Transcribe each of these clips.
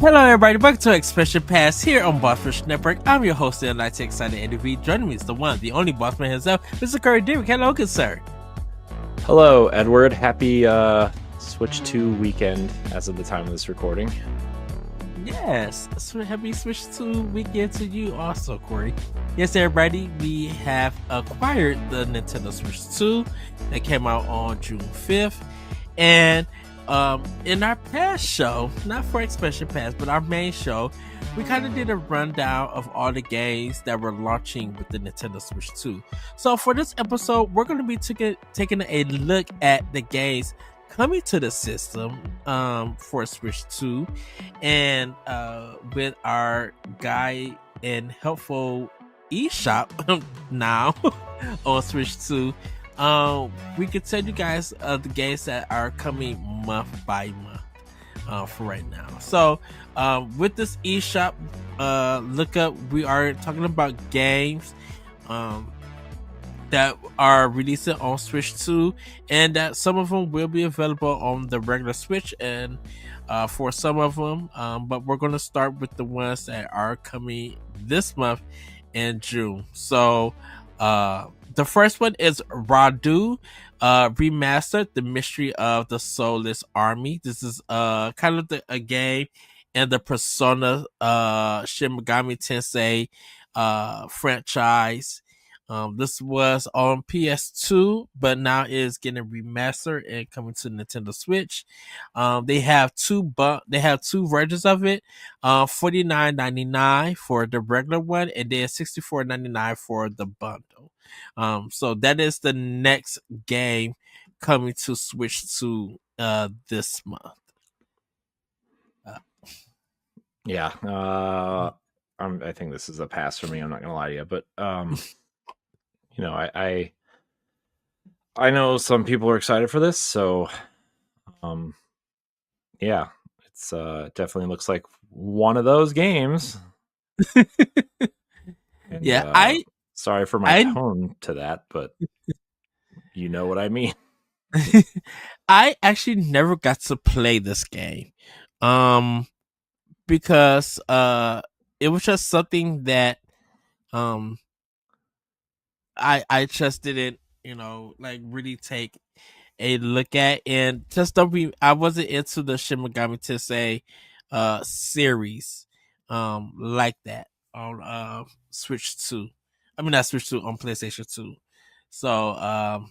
Hello, everybody. Welcome to Expression Pass here on Bossfish Network. I'm your host, the Night Excited interview. Joining me is the one, the only Bossman himself, Mr. Corey Dirrig. Hello, good sir. Hello, Edward. Happy Switch 2 weekend as of the time of this recording. Yes, happy Switch 2 weekend to you also, Corey. Yes, everybody, we have acquired the Nintendo Switch 2 that came out on June 5th. And in our past show, not for Expression Pass, but our main show, we kind of did a rundown of all the games that were launching with the Nintendo Switch 2. So for this episode, we're going to be taking a look at the games coming to the system for Switch 2, and with our guide and helpful eShop now on Switch 2. We can tell you guys the games that are coming month by month for right now. So with this eShop lookup, we are talking about games that are releasing on Switch 2, and that some of them will be available on the regular Switch, and for some of them, but we're going to start with the ones that are coming this month in June. So the first one is Radu Remastered, The Mystery of the Soulless Army. This is kind of a game in the Persona Shin Megami Tensei franchise. This was on PS2, but now is getting remastered and coming to Nintendo Switch. They have two versions of it. $49.99 for the regular one, and then $64.99 for the bundle. So that is the next game coming to Switch 2 this month. Yeah, I think this is a pass for me. I'm not gonna lie to you, but you know, I know some people are excited for this, so yeah, it's definitely looks like one of those games. And, Yeah, sorry for my tone to that, but you know what I mean. I actually never got to play this game, because it was just something that I just didn't, like really take a look at, and just don't be. I wasn't into the Shin Megami Tensei series like that on Switch 2. I mean, not Switch 2, on PlayStation 2. So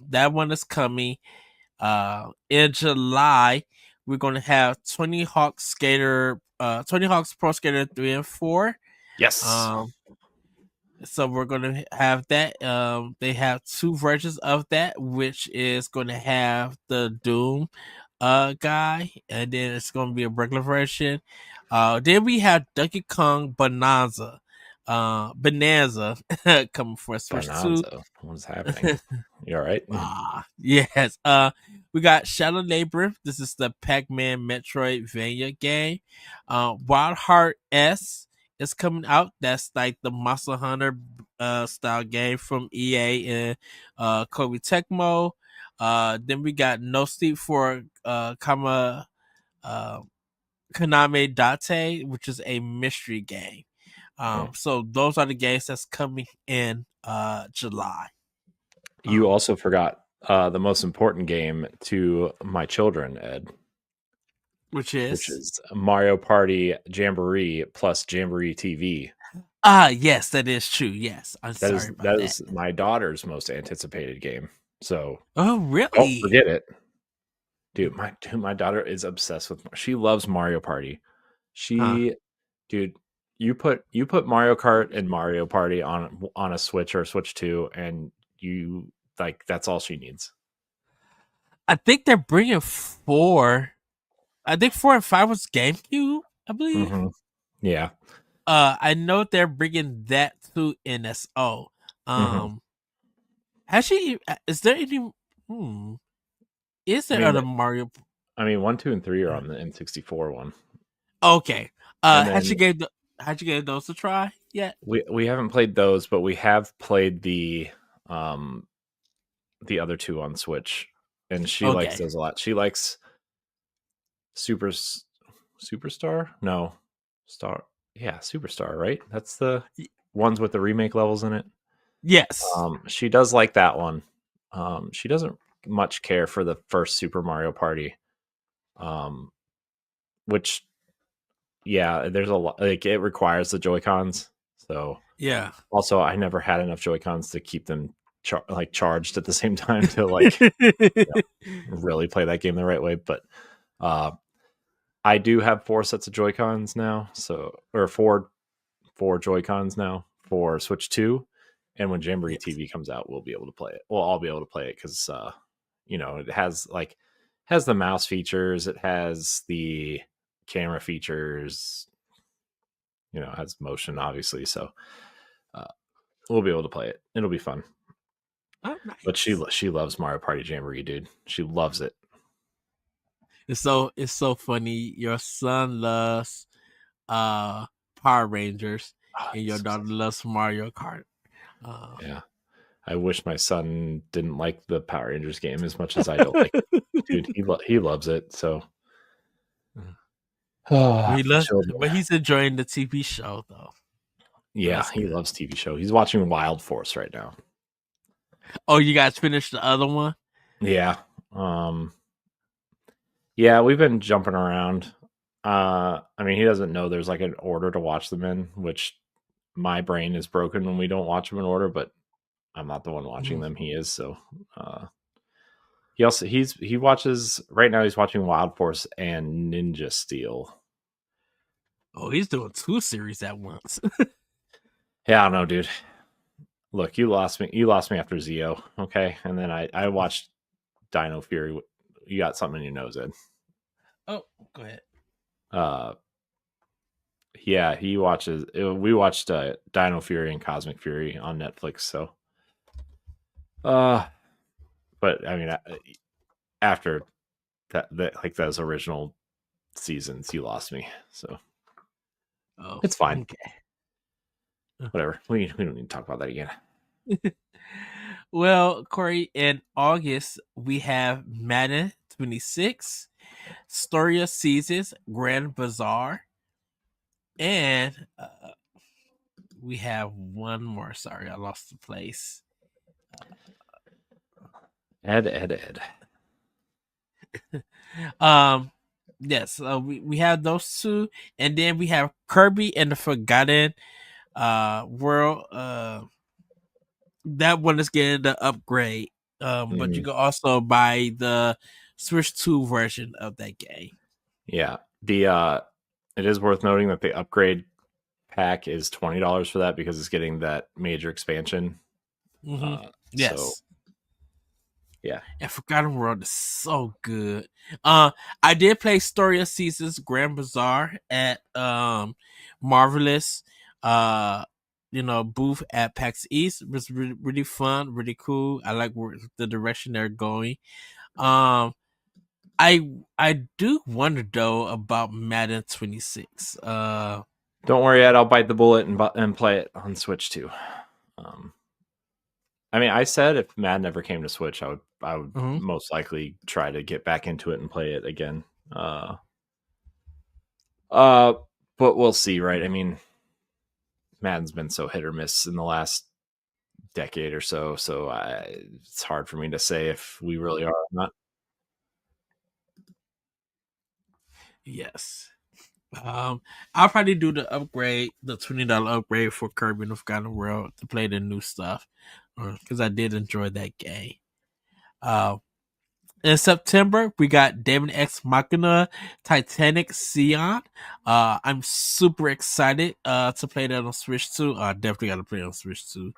that one is coming in July. We're going to have Tony Hawk's Pro Skater 3 and 4. Yes. So we're going to have that. They have two versions of that, which is going to have the Doom guy, and then it's going to be a regular version. Then we have Donkey Kong Bonanza coming for Switch 2. What's happening? You all right? Yes. We got Shadow Labyrinth. This is the Pac-Man Metroidvania game. Wild Heart S is coming out. That's like the Monster Hunter style game from EA and Koei Tecmo. Then we got No Sleep for Konami Date, which is a mystery game. So those are the games that's coming in July. You also forgot the most important game to my children, Ed. Which is Mario Party Jamboree plus Jamboree TV. Yes, that is true. Yes, That is my daughter's most anticipated game. So, oh really? Don't forget it, dude. My daughter is obsessed with. She loves Mario Party. Dude, you put Mario Kart and Mario Party on a Switch or Switch 2, and you like that's all she needs. I think they're bringing 4. I think 4 and 5 was GameCube, I believe. Mm-hmm. Yeah. I know they're bringing that to NSO. Has she? Is there any? Is there other Mario? I mean, 1, 2, and 3 are on the N64 one. Okay. Had you gave those a try yet? We haven't played those, but we have played the other 2 on Switch, and she likes those a lot. She likes Superstar? No. Star. Yeah, Superstar, right? That's the ones with the remake levels in it. Yes. She does like that one. She doesn't much care for the first Super Mario Party. Which yeah, there's a lot, like it requires the Joy-Cons. So Yeah. also I never had enough Joy-Cons to keep them charged at the same time to like really play that game the right way. But I do have 4 sets of Joy-Cons now, or four Joy-Cons now for Switch 2. And when Jamboree TV comes out, we'll be able to play it. Well, I'll be able to play it because it has the mouse features, it has the camera features, it has motion obviously. So we'll be able to play it. It'll be fun. Oh, nice. But she loves Mario Party Jamboree, dude. She loves it. It's so funny. Your son loves Power Rangers, and your daughter loves Mario Kart. Yeah, I wish my son didn't like the Power Rangers game as much as I don't like it. Dude, he loves it. So but he's enjoying the TV show though. Yeah, he loves TV show. He's watching Wild Force right now. Oh, you guys finished the other one? Yeah. Yeah, we've been jumping around. I mean, he doesn't know there's like an order to watch them in, which my brain is broken when we don't watch them in order, but I'm not the one watching them. He is. So he watches right now, he's watching Wild Force and Ninja Steel. Oh, he's doing 2 series at once. Yeah, I don't know, dude. Look, you lost me after Zeo, okay? And then I watched Dino Fury. You got something in your nose, Ed. Oh, go ahead. Yeah, we watched Dino Fury and Cosmic Fury on Netflix. So, but I mean, after that like those original seasons, you lost me. So, it's fine. Okay. Whatever. We don't need to talk about that again. Well, Corey, in August we have Madden 26, Story of Seasons, Grand Bazaar, and we have one more. Sorry, I lost the place. Ed. Yes, we have those 2, and then we have Kirby and the Forgotten World. That one is getting the upgrade. But you can also buy the Switch 2 version of that game. Yeah. It is worth noting that the upgrade pack is $20 for that because it's getting that major expansion. Yes. So, yeah. And Forgotten World is so good. I did play Story of Seasons Grand Bazaar at Marvelous booth at PAX East. It was really, really fun, really cool. I like the direction they're going. I do wonder though about Madden 26. Don't worry, Ed. I'll bite the bullet and play it on Switch too. I mean, I said if Madden never came to Switch, I would most likely try to get back into it and play it again. But we'll see, right? I mean, Madden's been so hit or miss in the last decade or so, it's hard for me to say if we really are or not. Yes. I'll probably do the upgrade, the $20 upgrade for Kirby and the Forgotten World to play the new stuff, because I did enjoy that game. In September, we got Daemon X Machina Titanic Sion. I'm super excited to play that on Switch 2. I definitely got to play it on Switch 2.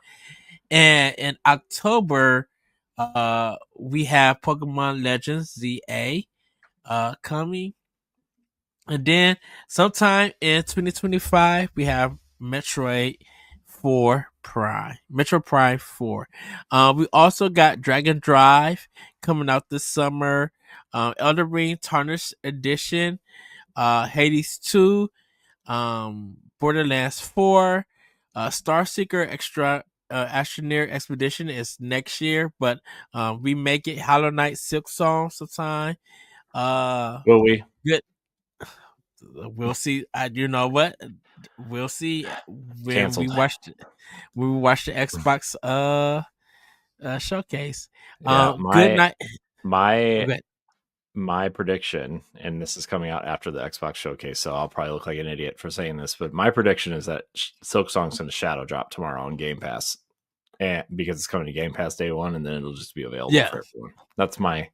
And in October, we have Pokemon Legends ZA coming. And then sometime in 2025, we have Metroid Prime 4. We also got Dragon Drive coming out this summer. Elden Ring Tarnished Edition, Hades 2, Borderlands 4, Starseeker Astroneer Expedition is next year, but we make it Hollow Knight Silk Song sometime. Will we? Good. we'll see. You know what? We'll see when Canceled. we watch the Xbox showcase. Yeah, Good night. my Okay. my prediction, and this is coming out after the Xbox showcase, so I'll probably look like an idiot for saying this, but my prediction is that Silk Song's going to shadow drop tomorrow on Game Pass, and because it's coming to Game Pass day one, and then it'll just be available Yeah. for everyone. That's my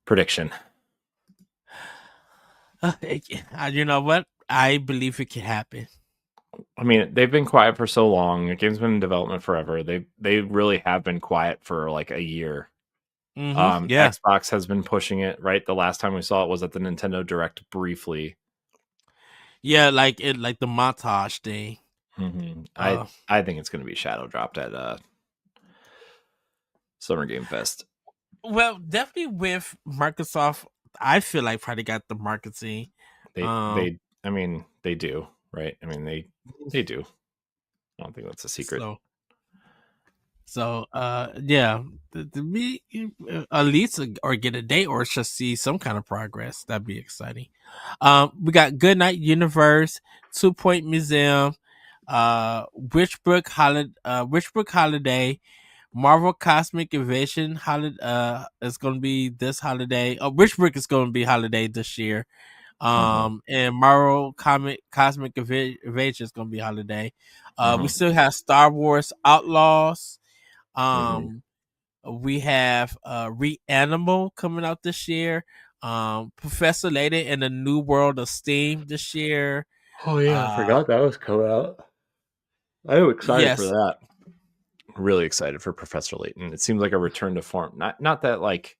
prediction. You know what? I believe it can happen. I mean, they've been quiet for so long. The game's been in development forever. They really have been quiet for like a year. Yeah. Xbox has been pushing it, right? The last time we saw it was at the Nintendo Direct briefly. Yeah, like the montage thing. Mm-hmm. I think it's going to be shadow dropped at Summer Game Fest. Well, definitely with Microsoft, I feel like probably got the marketing. I mean, they do, right? I mean, they do. I don't think that's a secret. So yeah, to be at least or get a date or just see some kind of progress. That'd be exciting. We got Goodnight Universe, 2 Point Museum, Witchbrook Holiday, Marvel Cosmic Invasion holiday is going to be this holiday. Witchbrook is going to be holiday this year. And Marvel Cosmic Invasion is going to be holiday. We still have Star Wars Outlaws. We have Reanimal coming out this year. Professor Layton in the New World of Steam this year. Oh yeah, I forgot that was coming out. I'm excited for that. Really excited for Professor Layton. It seems like a return to form. Not that like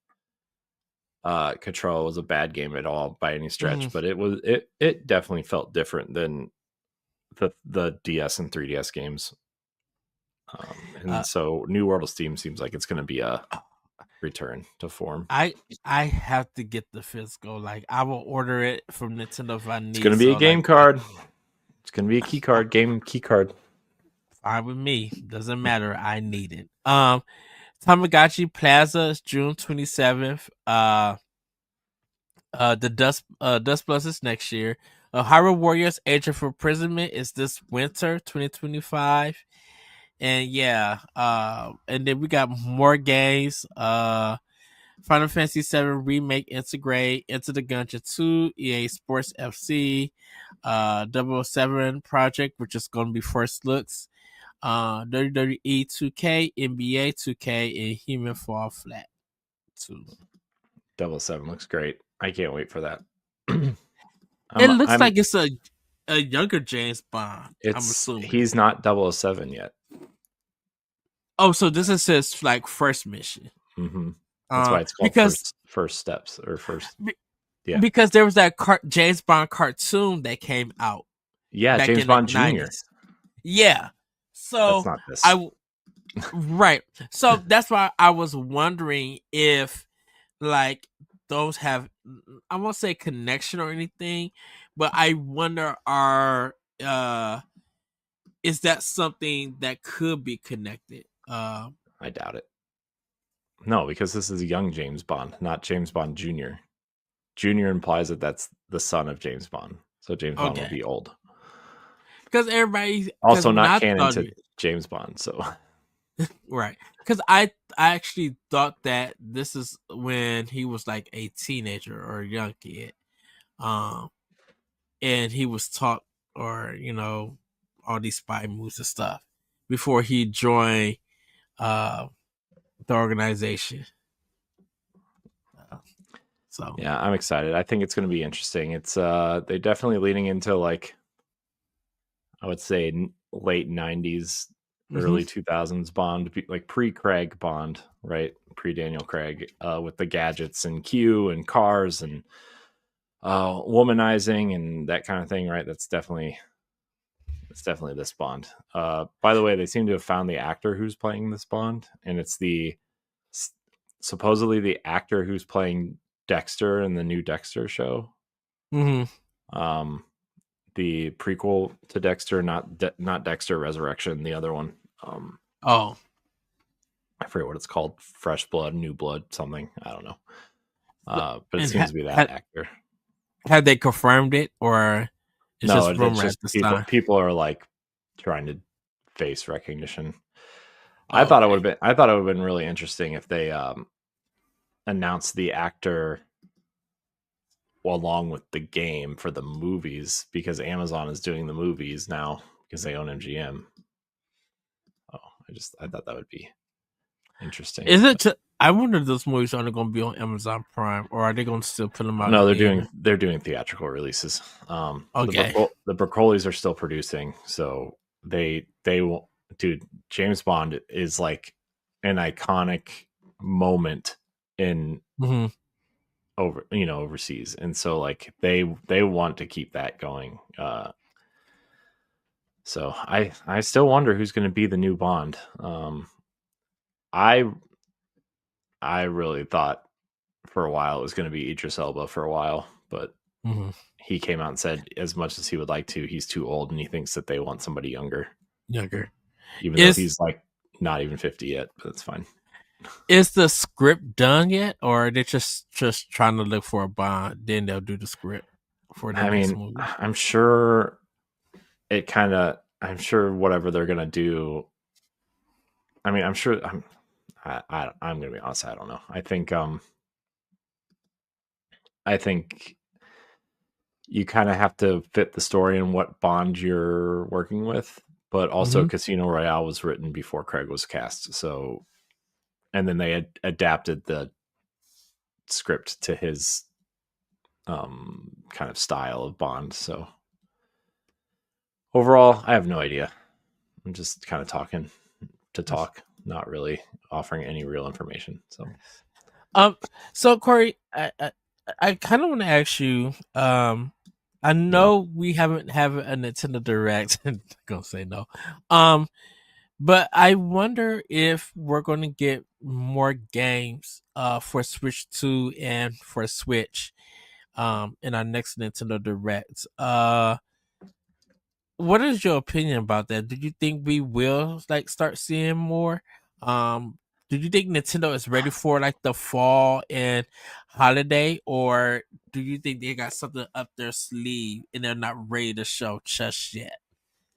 Control was a bad game at all by any stretch, but it definitely felt different than the DS and 3DS games. So New World of Steam seems like it's going to be a return to form. I have to get the physical. Like I will order it from Nintendo if I need. It's going to be a game card. It's going to be a key card. Game key card. Fine with me. Doesn't matter. I need it. Tamagotchi Plaza is June 27th. The Dust Plus is next year. Hyrule Warriors Age of Imprisonment is this winter 2025. And yeah, and then we got more games. Final Fantasy VII Remake Integrate, Into the Gungeon 2, EA Sports FC, 007 Project, which is going to be first looks, WWE 2K, NBA 2K, and Human Fall Flat 2. 007 looks great. I can't wait for that. It looks like it's a younger James Bond. I'm assuming he's not 007 yet. Oh, so this is his like first mission. Mm-hmm. That's why it's called first steps or first. Yeah, because there was that James Bond cartoon that came out. Yeah, James Bond Jr. Yeah, so that's not this. Right. So that's why I was wondering if like those have, I won't say connection or anything, but I wonder is that something that could be connected? I doubt it. No, because this is a young James Bond, not James Bond Jr. Jr. implies that that's the son of James Bond. So James Bond will be old. Because everybody... Also not canon to James Bond, so... Right. Because I actually thought that this is when he was like a teenager or a young kid. And he was taught, or, you know, all these spy moves and stuff before he joined the organization. So yeah, I'm excited. I think it's going to be interesting. It's they're definitely leaning into like, I would say late 90s, early 2000s Bond, like pre-Craig Bond, right? Pre-Daniel Craig, with the gadgets and Q and cars and womanizing and that kind of thing, right? It's definitely this Bond. By the way, they seem to have found the actor who's playing this Bond, and it's supposedly the actor who's playing Dexter in the new Dexter show. The prequel to Dexter, not Dexter Resurrection, the other one. I forget what it's called. Fresh Blood, New Blood, something. I don't know. But it seems to be that actor. Have they confirmed it, or it's No, just it's rumor just at this people. time? People are like trying to face recognition. I Oh, thought it would okay. have been. I thought it would have been really interesting if they announced the actor along with the game for the movies, because Amazon is doing the movies now because they own MGM. Oh, I thought that would be interesting. Is it? I wonder if those movies are only going to be on Amazon Prime, or are they going to still put them out No, in? they're doing theatrical releases. Okay. The Brocolis are still producing, so they will. Dude, James Bond is like an iconic moment in Hmm. overseas, and so like they want to keep that going. So I still wonder who's going to be the new Bond. I I really thought for a while it was going to be Idris Elba for a while, but Hmm. he came out and said as much as he would like to, he's too old and he thinks that they want somebody younger, Younger. even though Is he's like not even 50 yet. But that's fine. is the script done yet, or are they just trying to look for a Bond? Then they'll do the script for the I next mean, movie. I'm sure whatever they're gonna do. I mean, I'm sure. I'm gonna be honest. I don't know. I think you kind of have to fit the story and what Bond you're working with, but also Hmm. Casino Royale was written before Craig was cast, so and then they had adapted the script to his kind of style of Bond. So overall, I have no idea. I'm just kind of talking to talk, not really offering any real information. So Um. So Corey, I kind of want to ask you. I yeah, know we haven't have a Nintendo Direct. I'm gonna say no. Um. But I wonder if we're going to get more games for Switch 2 and for Switch in our next Nintendo Direct. What is your opinion about that? Do you think we will like start seeing more? Um do you think Nintendo is ready for like the fall and holiday, or do you think they got something up their sleeve and they're not ready to show just yet?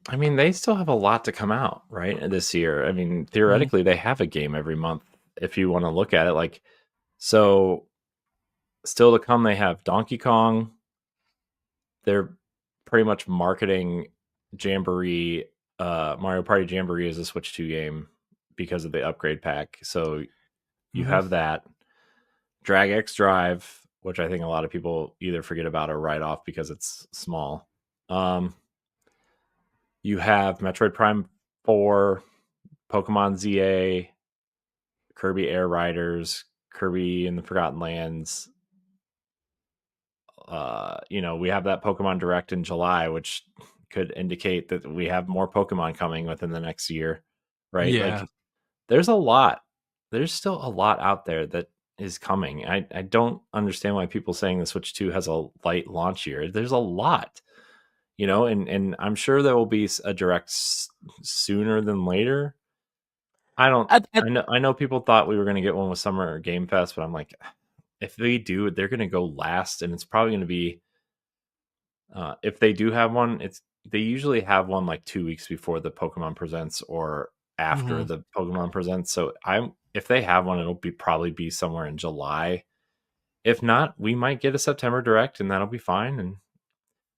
I mean, they still have a lot to come out right this year. I mean, Mhm. theoretically, they have a game every month if you want to look at it. Like, so still to come, they have Donkey Kong. They're pretty much marketing Jamboree, Mario Party Jamboree as a Switch 2 game because of the upgrade pack. So you Mhm. have that. Drag X Drive, which I think a lot of people either forget about or write off because it's small. Um, you have Metroid Prime 4, Pokemon ZA, Kirby Air Riders, Kirby in the Forgotten Lands. We have that Pokemon Direct in July, which could indicate that we have more Pokemon coming within the next year, right? Yeah. Like, there's a lot. There's still a lot out there that is coming. I don't understand why people saying the Switch 2 has a light launch year. There's a lot, and I'm sure there will be a direct sooner than later. I don't. I I know people thought we were going to get one with Summer Game Fest, but I'm like, if they do, they're going to go last, and it's probably going to be if they do have one, they usually have one like 2 weeks before the Pokemon Presents or after Mhm. the Pokemon Presents. So if they have one, it'll probably be somewhere in July. If not, we might get a September Direct, and that'll be fine. And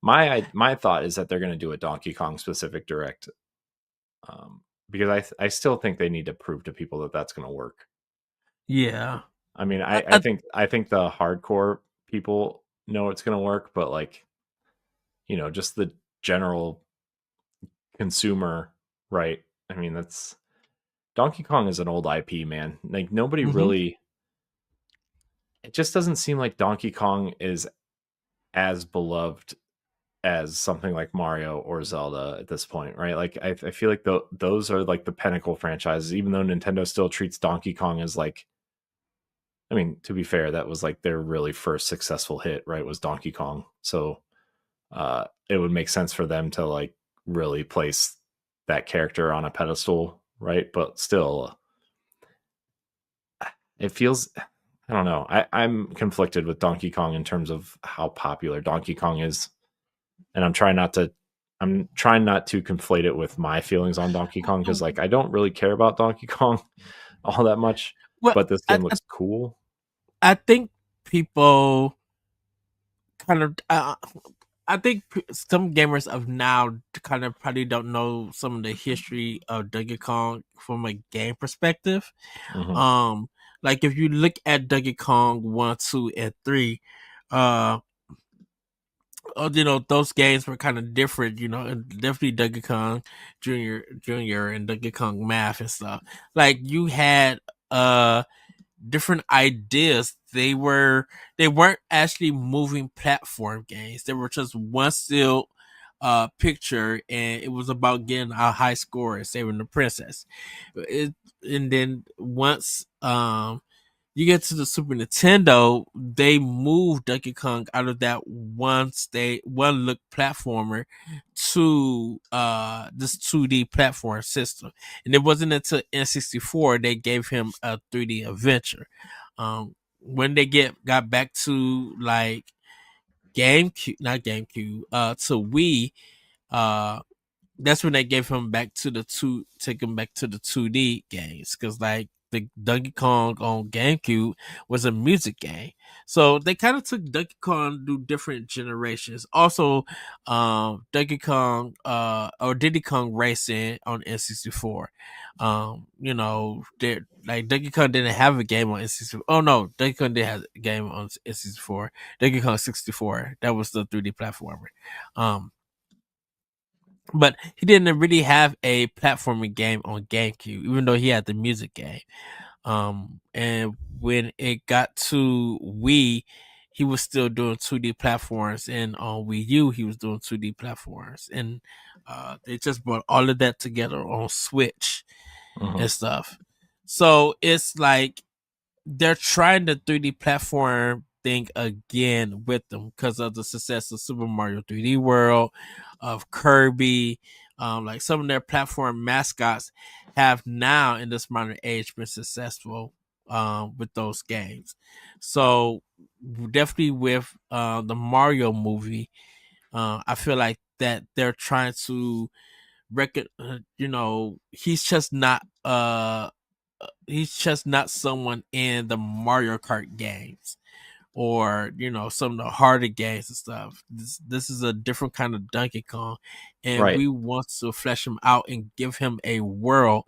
my thought is that they're going to do a Donkey Kong specific Direct, because I still think they need to prove to people that that's going to work. Yeah. I mean, I, I I think I think the hardcore people know it's going to work, but like just the general consumer, right? I mean, that's Donkey Kong is an old IP, man. Like nobody Mhm. really. It just doesn't seem like Donkey Kong is as beloved as something like Mario or Zelda at this point, right? Like I feel like those are like the pinnacle franchises, even though Nintendo still treats Donkey Kong as like. I mean, to be fair, that was like their really first successful hit, right? Was Donkey Kong, so it would make sense for them to like really place that character on a pedestal, right? But still, it feels I don't know. I'm conflicted with Donkey Kong in terms of how popular Donkey Kong is, and I'm trying not to conflate it with my feelings on Donkey Kong because like I don't really care about Donkey Kong all that much, Well, but this I, game I, looks cool. I think people kind of I think some gamers of now kind of probably don't know some of the history of Donkey Kong from a game perspective. Hmm. Um, like if you look at Donkey Kong 1, 2, and 3, uh, those games were kind of different. And definitely Donkey Kong Junior, and Donkey Kong Math and stuff. Like you had different ideas. They weren't actually moving platform games. They were just one still picture, and it was about getting a high score and saving the princess. And then once you get to the Super Nintendo, they moved Donkey Kong out of that one look platformer to this 2D platform system. And it wasn't until N64 they gave him a 3D adventure. When they got back to like GameCube, not GameCube, to Wii, uh that's when they gave him back to take him back to the 2D games, because like the Donkey Kong on GameCube was a music game. So they kind of took Donkey Kong through different generations. Also, Donkey Kong or Diddy Kong Racing on N64. Like Donkey Kong didn't have a game on N64. Oh no, Donkey Kong did have a game on N64. Donkey Kong 64. That was the 3D platformer. Um, but he didn't really have a platforming game on GameCube, even though he had the music game. And when it got to Wii, he was still doing 2D platforms, and on Wii U, he was doing 2D platforms, and they just brought all of that together on Switch Hmm. and stuff. So it's like they're trying the 3D platform thing again with them because of the success of Super Mario 3D World, of Kirby. Like some of their platform mascots have now in this modern age been successful with those games. So definitely with the Mario movie, I feel like that they're trying to he's just not someone in the Mario Kart games, or some of the harder games and stuff. This is a different kind of Donkey Kong, and Right. we want to flesh him out and give him a world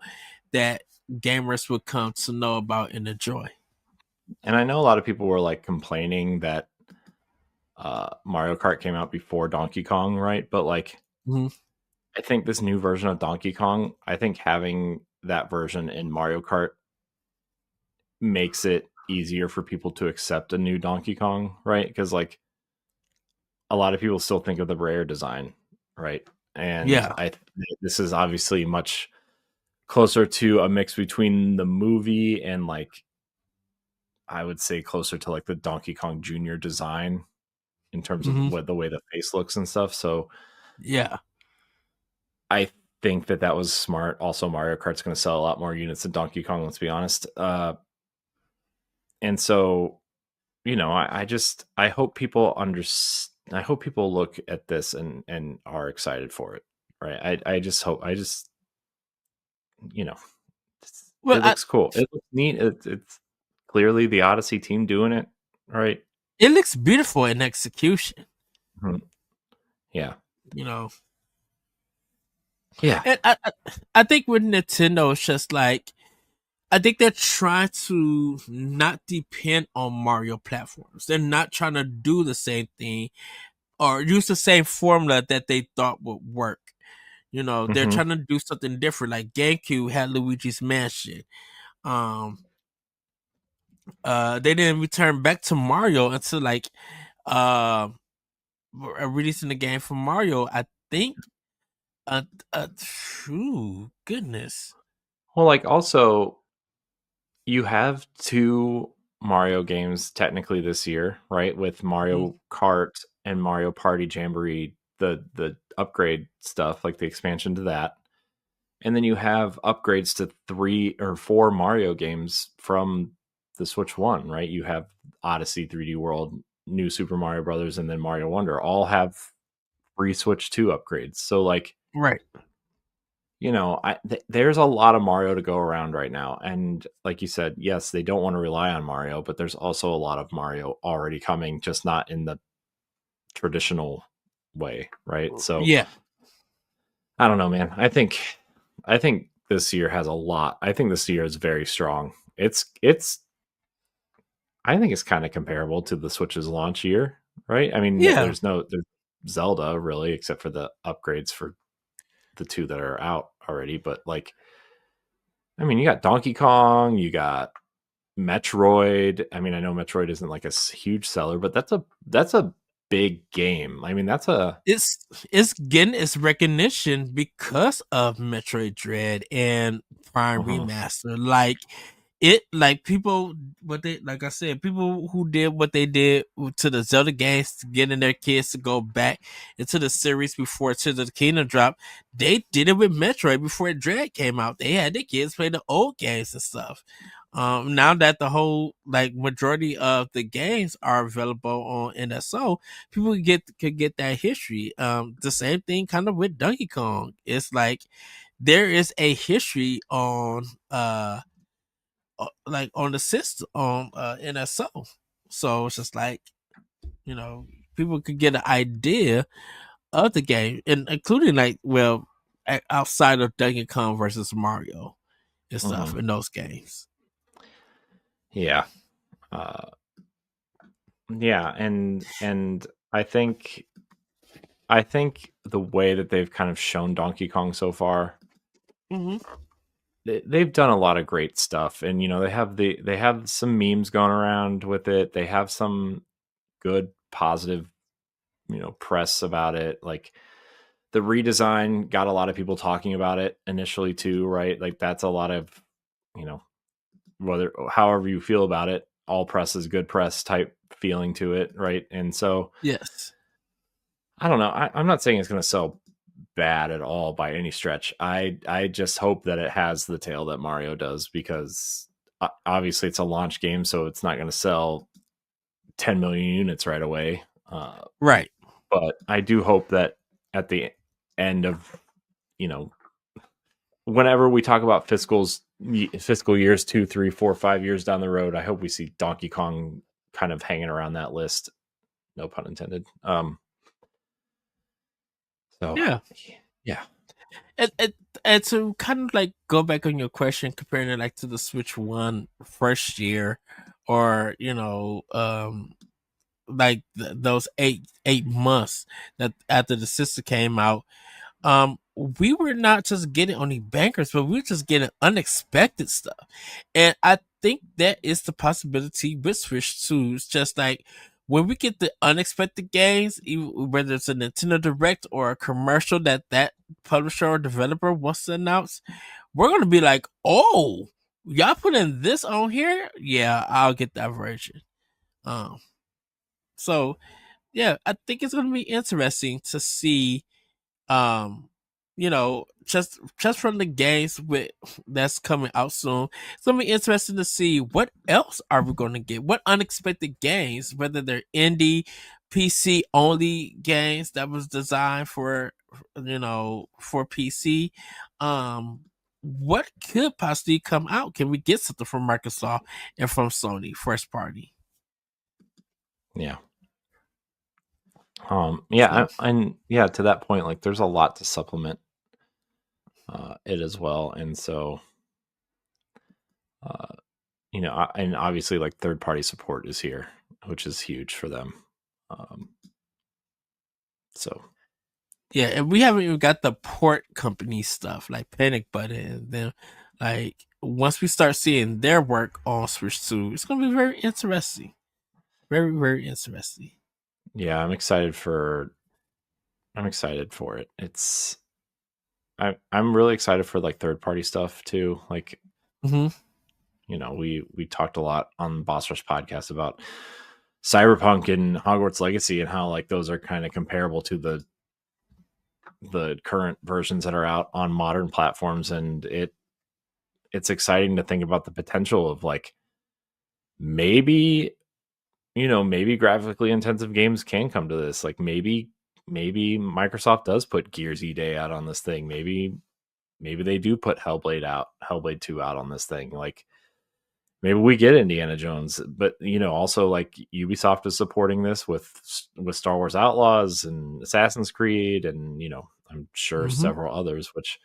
that gamers will come to know about and enjoy. And I know a lot of people were like complaining that Mario Kart came out before Donkey Kong, right? But like, Mm-hmm. I think this new version of Donkey Kong, I think having that version in Mario Kart makes it easier for people to accept a new Donkey Kong, right? Because like a lot of people still think of the rare design, right? And Yeah. this is obviously much closer to a mix between the movie and like I would say closer to like the Donkey Kong Junior design in terms of Mm-hmm. what the way the face looks and stuff. So Yeah. I think that was smart. Also, Mario Kart's going to sell a lot more units than Donkey Kong. Let's be honest. And so, I hope people I hope people look at this and are excited for it. Right. I just hope. You know, Well, it looks cool. It looks neat. It's clearly the Odyssey team doing it. Right. it looks beautiful in execution. Mhm. Yeah. You know, Yeah. and I think with Nintendo, it's just like I think they're trying to not depend on Mario platforms. They're not trying to do the same thing or use the same formula that they thought would work. They're Hmm. trying to do something different. Like GameCube had Luigi's Mansion. Um, they didn't return back to Mario until like uh releasing the game for Mario. I think. Uh, goodness. Well, like also you have two Mario games technically this year, right? With Mhm. Mario Kart and Mario Party Jamboree, the upgrade stuff, like the expansion to that. And then you have upgrades to 3 or 4 Mario games from the Switch One, right? You have Odyssey, 3D World, New Super Mario Brothers, and then Mario Wonder all have free Switch 2 upgrades. So like, Right. you know, there's a lot of Mario to go around right now. And like you said, yes, they don't want to rely on Mario, but there's also a lot of Mario already coming, just not in the traditional way, right? So Yeah. I don't know, man. I think this year has a lot. I think this year is very strong. It's I think it's kind of comparable to the Switch's launch year, right? I mean, Yeah. there's Zelda really, except for the upgrades for the two that are out already. But like, I mean, you got Donkey Kong, you got Metroid. I mean, I know Metroid isn't like a huge seller, but that's a big game. I mean, that's a It's getting its recognition because of Metroid Dread and Prime Mhm. Remaster. Like people, what they, like I said, people who did what they did to the Zelda games, getting their kids to go back into the series before Tears of the Kingdom drop. They did it with Metroid before Dread came out. They had their kids play the old games and stuff. Now that the whole like majority of the games are available on NSO, people could get that history. The same thing kind of with Donkey Kong. It's like there is a history on like on the system on NSO. So it's just like, you know, people could get an idea of the game, and including like, well, outside of Donkey Kong versus Mario and stuff Mhm. in those games. Yeah. Uh, yeah, and I think the way that they've kind of shown Donkey Kong so far, Hmm. they've done a lot of great stuff, and you know they have some memes going around with it. They have some good positive, press about it. Like the redesign got a lot of people talking about it initially too, right? Like that's a lot of, you know, whether however you feel about it, all press is good press type feeling to it, right? And so Yes. I don't know. I'm not saying it's going to sell bad at all by any stretch. I just hope that it has the tail that Mario does, because obviously it's a launch game, so it's not going to sell 10 million units right away. Right. But I do hope that at the end of, you know, whenever we talk about fiscal years 2, 3, 4, 5 years down the road, I hope we see Donkey Kong kind of hanging around that list. No pun intended. So Yeah. yeah. And and to kind of like go back on your question, comparing it like to the Switch One first year, or like those eight months that after the sister came out, we were not just getting only bankers, but we were just getting unexpected stuff. And I think that is the possibility with Switch 2. It's just like when we get the unexpected games, whether it's a Nintendo Direct or a commercial that publisher or developer wants to announce, we're gonna be like, oh, y'all putting this on here? Yeah, I'll get that version. Um, so yeah, I think it's gonna be interesting to see, um just from the games with that's coming out soon. It's gonna be interesting to see what else are we gonna get, what unexpected games, whether they're indie PC only games that was designed for PC. What could possibly come out? Can we get something from Microsoft and from Sony first party? Yeah. So And yeah, to that point, like there's a lot to supplement it as well. And so, uh, and obviously like third party support is here, which is huge for them. Um, so yeah, and we haven't even got the port company stuff like Panic Button, and then like once we start seeing their work on Switch 2, it's gonna be very interesting. Very, very interesting. yeah, I'm excited for it. I'm really excited for like third party stuff too. Like, Hmm. we talked a lot on Boss Rush podcast about Cyberpunk and Hogwarts Legacy and how like those are kind of comparable to the current versions that are out on modern platforms, and it's exciting to think about the potential of like maybe, maybe graphically intensive games can come to this. Like maybe Microsoft does put Gears E-Day out on this thing. Maybe they do put Hellblade 2 out on this thing. Like maybe we get Indiana Jones, but also like Ubisoft is supporting this with Star Wars Outlaws and Assassin's Creed, and I'm sure Mm-hmm. several others. Which,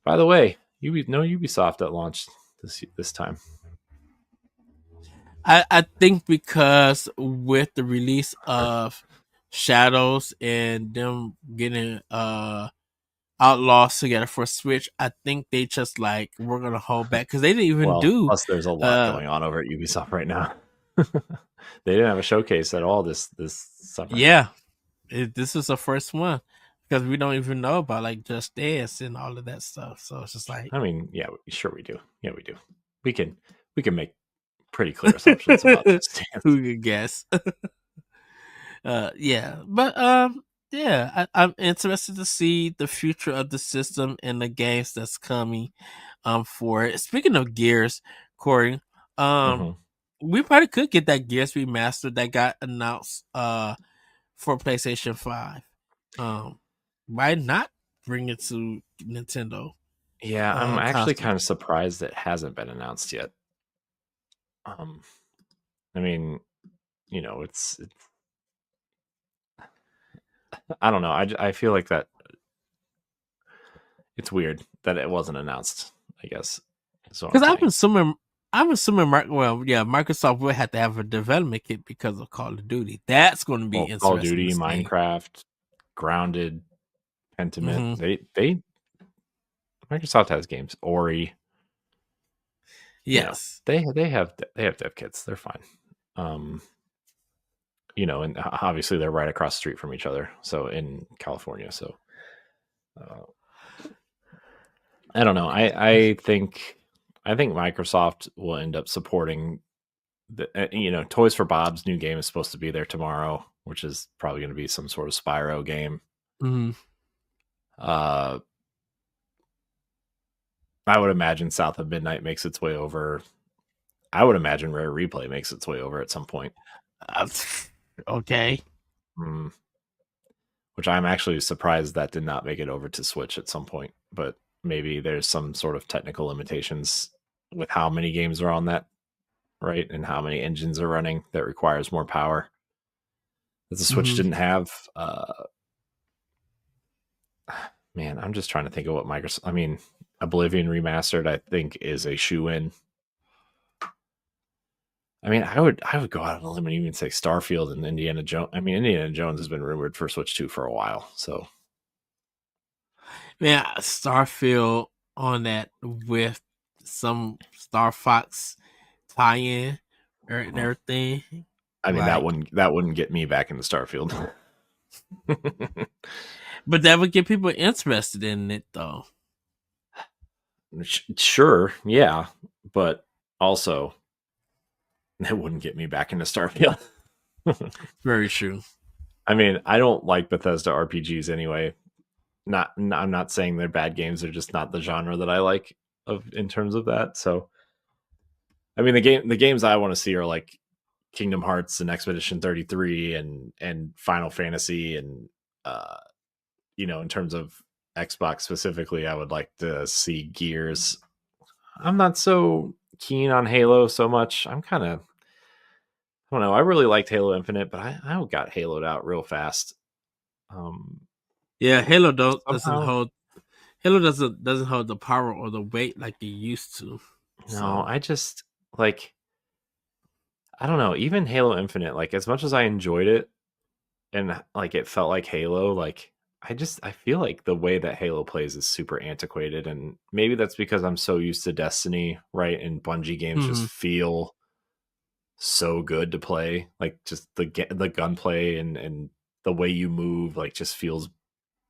by the way, no Ubisoft at launch this time. I think because with the release of Shadows and them getting Outlaws together for Switch, I think they just like we're gonna hold back because they didn't even Well, do plus there's a lot going on over at Ubisoft right now. They didn't have a showcase at all this summer. yeah, this is the first one because we don't even know about like Just Dance and all of that stuff. So it's just like, I mean, yeah, sure we do. Yeah, we do. We can make pretty clear assumptions about Just Dance. who could guess? Yeah, but yeah, I'm interested to see the future of the system and the games that's coming for it. Speaking of Gears, Corey, Mhm. we probably could get that Gears remastered that got announced for PlayStation 5. Why not bring it to Nintendo Yeah, I'm actually console? kind of surprised it hasn't been announced yet. I mean, it's I don't know. I feel like that it's weird that it wasn't announced, I guess. That's what I'm Because saying. I'm assuming, Microsoft will have to have a development kit because of Call of Duty. That's going to be Well, Call of interesting to Duty, see. Minecraft, Grounded, Pentiment, Mm-hmm. they Microsoft has games. Ori, Yes. they have dev kits. They're fine. And obviously they're right across the street from each other. So in California, so I don't know. I think Microsoft will end up supporting the Toys for Bob's new game is supposed to be there tomorrow, which is probably going to be some sort of Spyro game. Mm-hmm. Uh, I would imagine South of Midnight makes its way over. I would imagine Rare Replay makes its way over at some point. Uh, okay. Mm, which I'm actually surprised that did not make it over to Switch at some point. But maybe there's some sort of technical limitations with how many games are on that, right? And how many engines are running that requires more power that the Switch Mm-hmm. didn't have. Man, I'm just trying to think of what Microsoft. I mean, Oblivion Remastered, I think, is a shoe in. I mean, I would go out on a limb and even say Starfield and Indiana Jones. I mean, Indiana Jones has been rumored for Switch 2 for a while. So, Man, Starfield on that with some Star Fox tie-in and everything. I mean, Like, that wouldn't get me back into Starfield. but that would get people interested in it, though. Sure, yeah, but also that wouldn't get me back into Starfield. Very true. I mean, I don't like Bethesda RPGs anyway. I'm not saying they're bad games. They're just not the genre that I like in terms of that. So, I mean, the games I want to see are like Kingdom Hearts and Expedition 33 and Final Fantasy and in terms of Xbox specifically, I would like to see Gears. I'm not so keen on Halo so much. I'm kind of I don't know. I really liked Halo Infinite, but I got haloed out real fast. Yeah, Somehow, Halo doesn't hold the power or the weight like it used to. no, So, I just like I don't know. Even Halo Infinite, like as much as I enjoyed it and like it felt like Halo, like I feel like the way that Halo plays is super antiquated, and maybe that's because I'm so used to Destiny, right? And Bungie games just mhm. feel so good to play. Like just the gunplay and the way you move, like just feels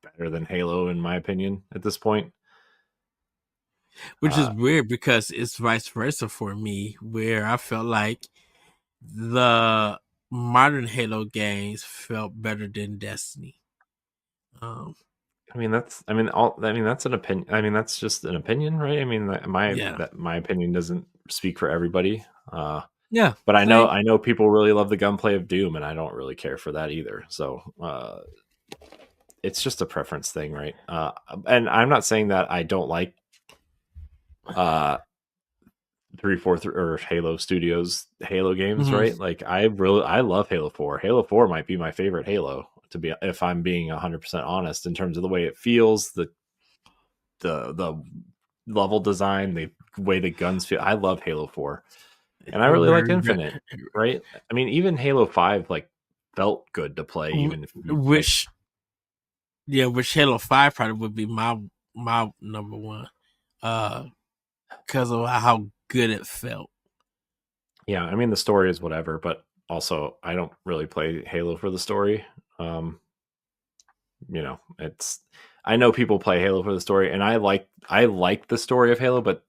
better than Halo in my opinion at this point. Which is Uh, weird because it's vice versa for me, where I felt like the modern Halo games felt better than Destiny. Um, I mean that's an opinion. I mean that's just an opinion, right? I mean yeah, my opinion doesn't speak for everybody. Yeah, But same. I know people really love the gunplay of Doom, and I don't really care for that either. So it's just a preference thing, right? And I'm not saying that I don't like uh 343 or Halo Studios Halo games, Hmm. right? Like I love Halo 4. Halo 4 might be my favorite Halo, to be, if I'm being 100% honest, in terms of the way it feels, the level design, the way the guns feel. I love Halo 4. And I really liked Very, Infinite, right? I mean, even Halo 5 like felt good to play, even if you like. which which Halo 5 probably would be my number one. Because of how good it felt. Yeah, I mean the story is whatever, but also I don't really play Halo for the story. Um, it's, I know people play Halo for the story, and I like the story of Halo, but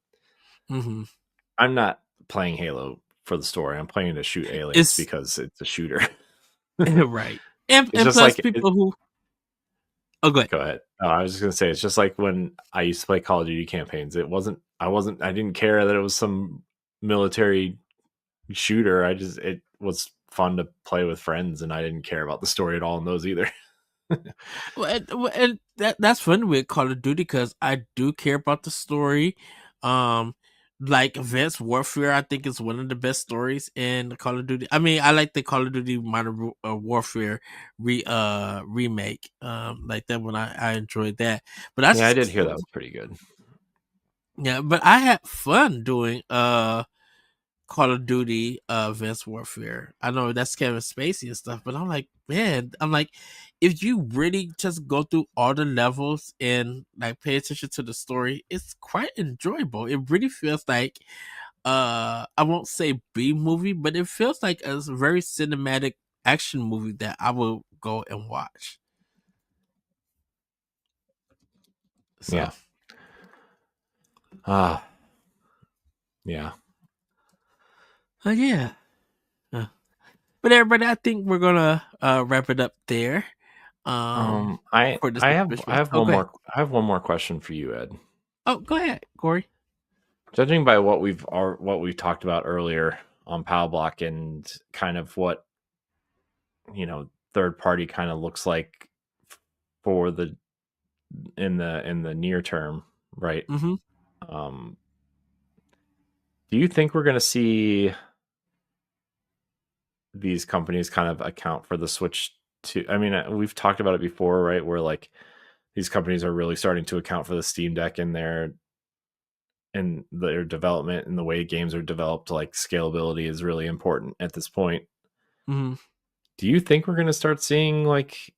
Hmm. I'm not playing Halo for the story. I'm playing to shoot aliens It's because it's a shooter. right, and It's and just plus like people who oh go ahead. go ahead. I was just gonna say it's just like when I used to play Call of Duty campaigns. I didn't care that it was some military shooter. It was fun to play with friends, and I didn't care about the story at all in those either. And that's fun with Call of Duty because I do care about the story. Um, like Advanced Warfare, I think is one of the best stories in Call of Duty. I mean, I like the Call of Duty Modern Warfare remake. Like that one, I enjoyed that. But I Yeah, I did just hear that was pretty good. yeah, but I had fun doing Call of Duty Advanced Warfare. I know that's Kevin Spacey and stuff, but I'm like, man, if you really just go through all the levels and like pay attention to the story, it's quite enjoyable. It really feels like I won't say B movie, but it feels like a very cinematic action movie that I will go and watch. So Yeah. Ah, yeah. yeah. Uh, but everybody, I think we're gonna wrap it up there. For this official. Oh, go ahead. I have one more question for you, Ed. Oh, go ahead, Corey. Judging by what we talked about earlier on Power Block, and kind of what, third party kind of looks like for the in the near term, right? Mm-hmm. Um, do you think we're going to see these companies kind of account for the switch to? I mean, we've talked about it before, right? Where like these companies are really starting to account for the Steam Deck in their development, and the way games are developed. Like scalability is really important at this point. Mm-hmm. Do you think we're going to start seeing, like,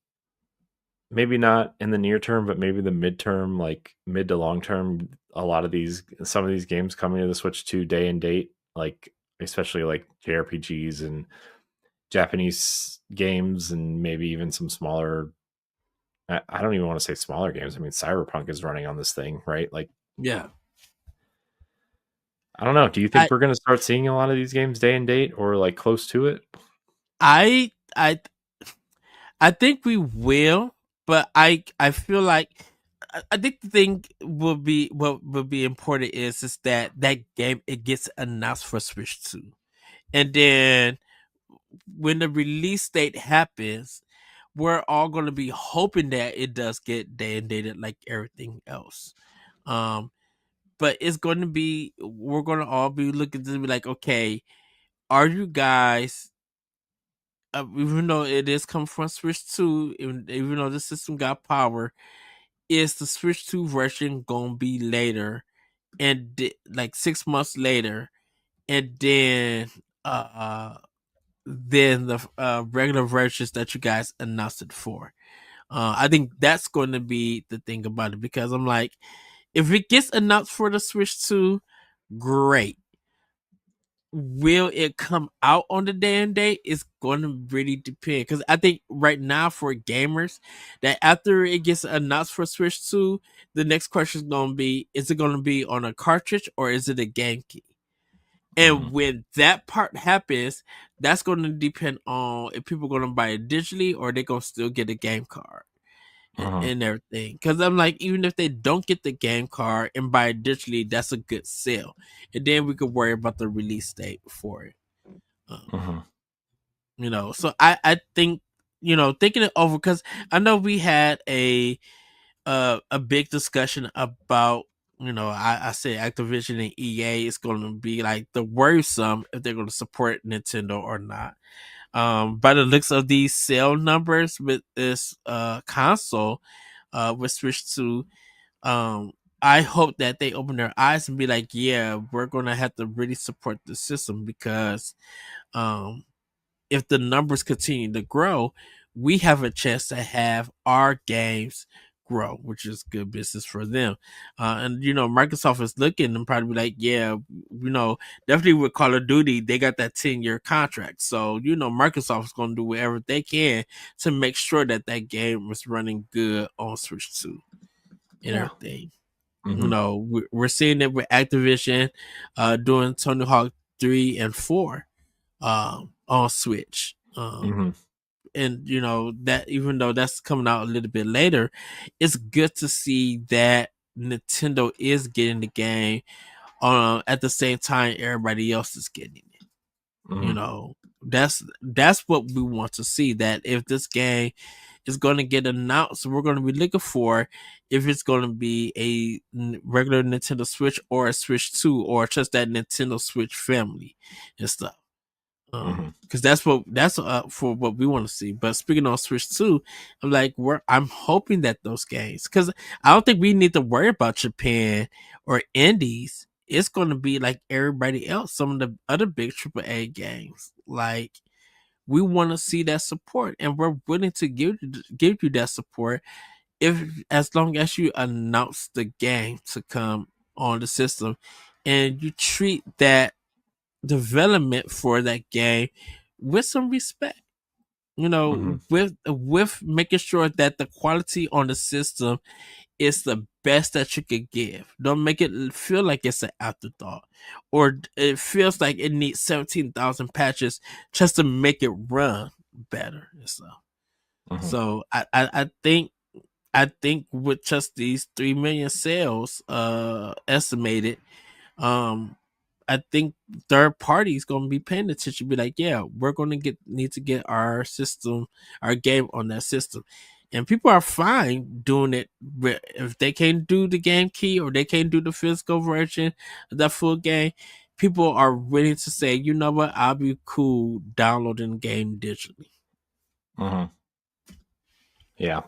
maybe not in the near term, but maybe the midterm, like mid to long term, some of these games coming to the Switch 2 day and date, like especially like JRPGs and Japanese games, and maybe even some smaller. I don't even want to say smaller games. I mean, Cyberpunk is running on this thing, right? Like, Yeah. I don't know. Do you I think we're going to start seeing a lot of these games day and date, or like close to it? I I I think we will, but I feel like I think the thing will be what will be important is that game it gets announced for Switch 2. And then when the release date happens, we're all gonna be hoping that it does get day and dated like everything else. Um but it's gonna be we're gonna all be looking to be like, okay, are you guys even though it is coming from Switch 2, even though the system got power, is the Switch 2 version gonna be later and like 6 months later, and then the regular versions that you guys announced it for. I think that's going to be the thing about it because I'm like, if it gets announced for the Switch 2, great. Will it come out on the day and date? It's going to really depend because I think right now for gamers that after it gets announced for Switch 2, the next question is going to be: is it going to be on a cartridge or is it a game key? Mm-hmm. And when that part happens, that's going to depend on if people are going to buy it digitally or they going to still get a game card Uh-huh. and everything. Because I'm like, even if they don't get the game card and buy it digitally, that's a good sale. And then we could worry about the release date for it. Um, Mm-hmm. so I think, thinking it over, because I know we had a big discussion about, I say Activision and EA is going to be like the worrisome if they're going to support Nintendo or not. By the looks of these sale numbers with this console, with Switch 2, um, I hope that they open their eyes and be like, yeah, we're going to have to really support the system, because um, if the numbers continue to grow, we have a chance to have our games grow, which is good business for them. And Microsoft is looking and probably be like, yeah, definitely with Call of Duty, they got that 10-year contract. So, Microsoft is going to do whatever they can to make sure that that game is running good on Switch 2 and Yeah. everything. Mm-hmm. We're seeing it with Activision doing Tony Hawk 3 and 4 on Switch. Mm-hmm. And that, even though that's coming out a little bit later, it's good to see that Nintendo is getting the game at the same time everybody else is getting it. Mm-hmm. You know, that's what we want to see. That if this game is going to get announced, we're going to be looking for if it's going to be a regular Nintendo Switch or a Switch 2 or just that Nintendo Switch family and stuff. Mm-hmm. Because that's for what we want to see. But speaking on Switch 2, I'm hoping that those games, because I don't think we need to worry about Japan or indies. It's going to be like everybody else, some of the other big AAA games. Like, we want to see that support, and we're willing to give you that support, if as long as you announce the game to come on the system, and you treat that development for that game with some respect. Mm-hmm. With making sure that the quality on the system is the best that you could give. Don't make it feel like it's an afterthought, or it feels like it needs 17,000 patches just to make it run better and stuff. Mm-hmm. So I think with just these 3 million sales estimated, um I think third parties gonna be paying attention, be like, yeah, we're gonna need to get our system, our game on that system. And people are fine doing it if they can't do the game key or they can't do the physical version of that full game. People are willing to say, you know what, I'll be cool downloading the game digitally. Mm-hmm. Yeah.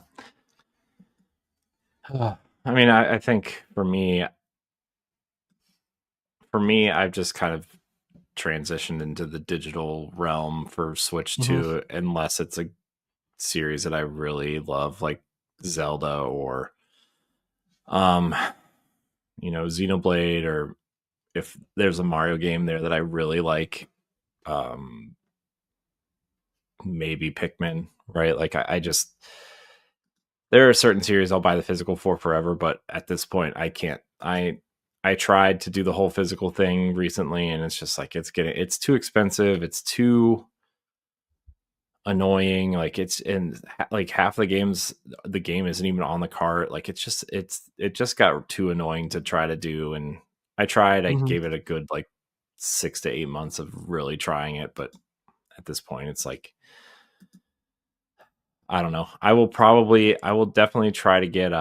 I mean, I think for me, I've just kind of transitioned into the digital realm for Switch Mm-hmm. 2, unless it's a series that I really love, like Zelda or um, Xenoblade, or if there's a Mario game there that I really like, um, maybe Pikmin, right? Like I just there are certain series I'll buy the physical for forever, but at this point I can't. I tried to do the whole physical thing recently, and it's just like it's too expensive, it's too annoying. Like it's in like half the game isn't even on the cart. Like it just got too annoying to try to do. And I Mm-hmm. gave it a good like 6 to 8 months of really trying it, but at this point it's like, I don't know. I will definitely try to get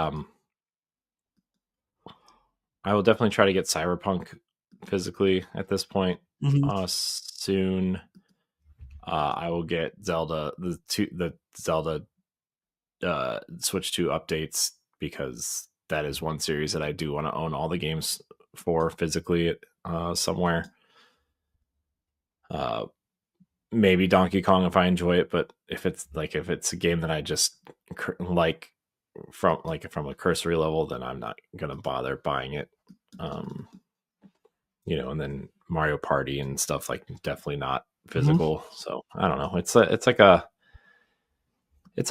I will definitely try to get Cyberpunk physically at this point Mm-hmm. soon. I will get the Zelda Switch 2 updates, because that is one series that I do want to own all the games for physically somewhere. Uh, maybe Donkey Kong if I enjoy it, but if it's a game that I just like from a cursory level, then I'm not gonna bother buying it. Um, and then Mario Party and stuff, like, definitely not Mm-hmm. physical. So I don't know. It's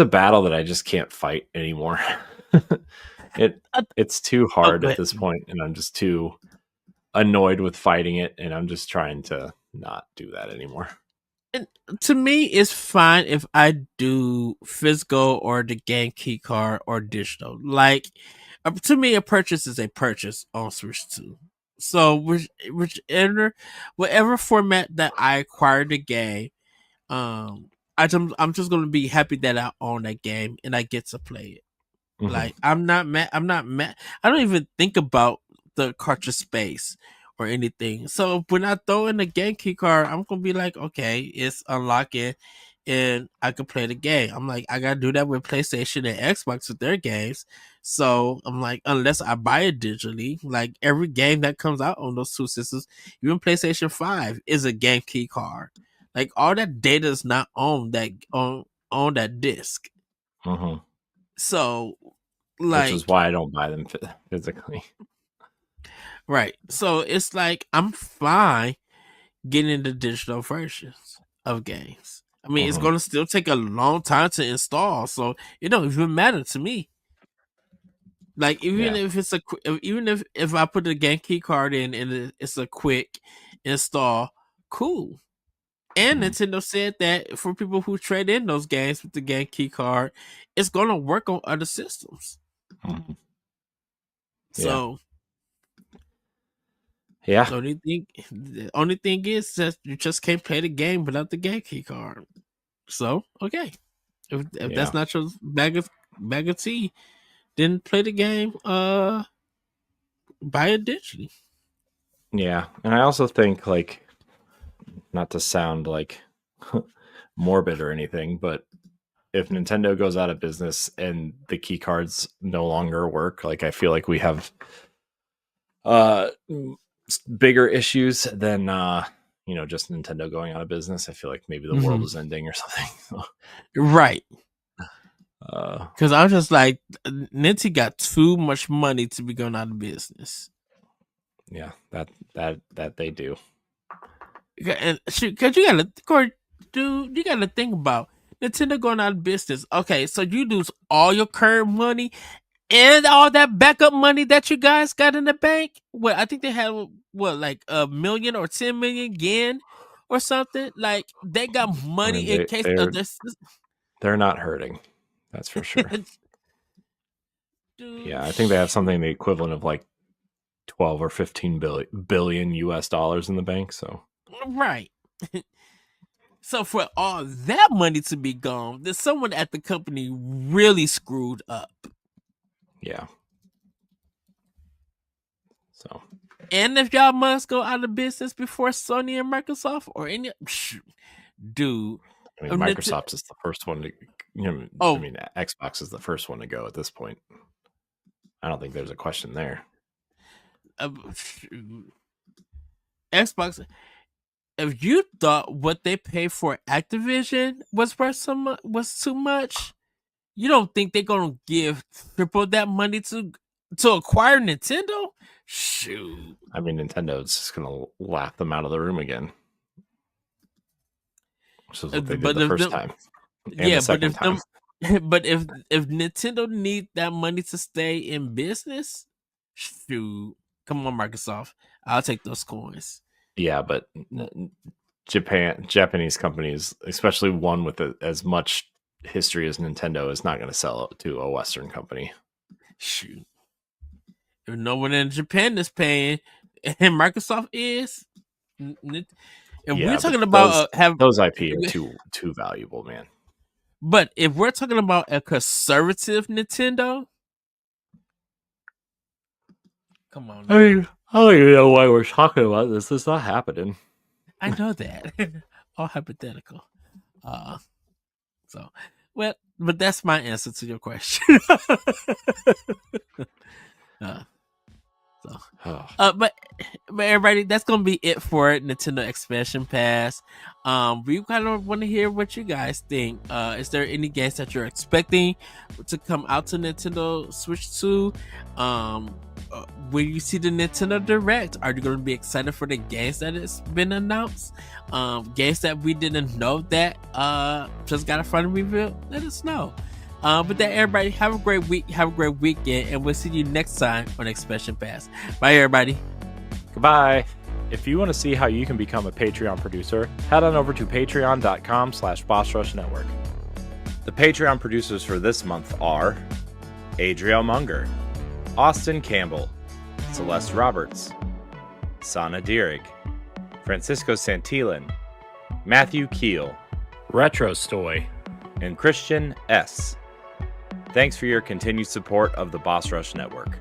a battle that I just can't fight anymore. it Uh, it's too oh, hard go at ahead. this point, and I'm just too annoyed with fighting it, and I'm just trying to not do that anymore. And to me, it's fine if I do physical or the game key card or digital. Like, to me, a purchase is a purchase on Switch 2. So whichever whatever format that I acquired the game, um, I'm just gonna be happy that I own that game and I get to play it. Mhm. Like I'm not mad. I'm not mad. I don't even think about the cartridge space or anything. So when I throw in the game key card, I'm gonna be like, okay, it's unlocking, and I can play the game. I'm like, I gotta do that with PlayStation and Xbox with their games. So I'm like, unless I buy it digitally, like every game that comes out on those two systems, even PlayStation 5 is a game key card. Like all that data is not on that disc. Mhm. So Which is like why I don't buy them physically. right. So it's like I'm fine getting the digital versions of games. I mean, it's Mhm. gonna still take a long time to install, so it don't even matter to me. Like even Yeah. if it's even if I put the game key card in and it's a quick install, cool. And Mhm. Nintendo said that for people who trade in those games with the game key card, it's gonna work on other systems. Mhm. Yeah. So Yeah. the only thing is that you just can't play the game without the game key card. So okay, if Yeah. that's not your bag of tea, then play the game. Buy it digitally. Yeah. And I also think, like, not to sound like morbid or anything, but if Nintendo goes out of business and the key cards no longer work, like, I feel like we have uh bigger issues than just Nintendo going out of business. I feel like maybe the world Hmm. is ending or something. Right, uh because I was just like, Ninty got too much money to be going out of business. yeah, that they do. And because you gotta, Corey, dude, you gotta think about Nintendo going out of business. Okay, so you lose all your current money and all that backup money that you guys got in the bank. Well, I think they had what, like a million or 10 million yen or something. Like they got I money mean, in case of this. they're not hurting. That's for sure. Dude, Yeah, I think they have shoot. something the equivalent of like 12 or 15 billion US dollars in the bank, so Right. So for all that money to be gone, there's someone at the company really screwed up. yeah. So, And if y'all must go out of business before Sony and Microsoft or any, dude, I mean, Nint- Microsoft is the first one to I oh, mean, Xbox is the first one to go at this point. I don't think there's a question there. uh, Xbox. If you thought what they paid for Activision was too much, you don't think they're gonna give triple that money to acquire Nintendo? Shoot. I mean, Nintendo's just going to laugh them out of the room again, which is what they did But the if first them, time and the yeah, but second if time. them, but if Nintendo need that money to stay in business, shoot, come on, Microsoft, I'll take those coins. Yeah, but Japanese companies, especially one with as much history as Nintendo, is not going to sell it to a Western company. Shoot, if no one in Japan is paying, and Microsoft is, if we're Yeah, but talking about those IP are too valuable, man. but if we're talking about a conservative Nintendo, come on I now. mean, I don't even know why we're talking about this. It's not happening. I know that. All hypothetical. Uh so well, but that's my answer to your question. uh, so Oh, but everybody, that's gonna be it for Nintendo Expansion Pass. We kind of want to hear what you guys think. Is there any games that you're expecting to come out to Nintendo Switch 2? When you see the Nintendo Direct, are you gonna be excited for the games that has been announced? Games that we didn't know that just got a front reveal? Let us know. But that, everybody, have a great week, have a great weekend, and we'll see you next time on Expansion Pass. Bye, everybody. goodbye. If you want to see how you can become a Patreon producer, head on over to patreon.com/BossRushNetwork. The Patreon producers for this month are Adriel Munger, Austin Campbell, Celeste Roberts, Sana Dirrig, Francisco Santillan, Matthew Keel, Retro Stoy, and Christian S. Thanks for your continued support of the Boss Rush Network.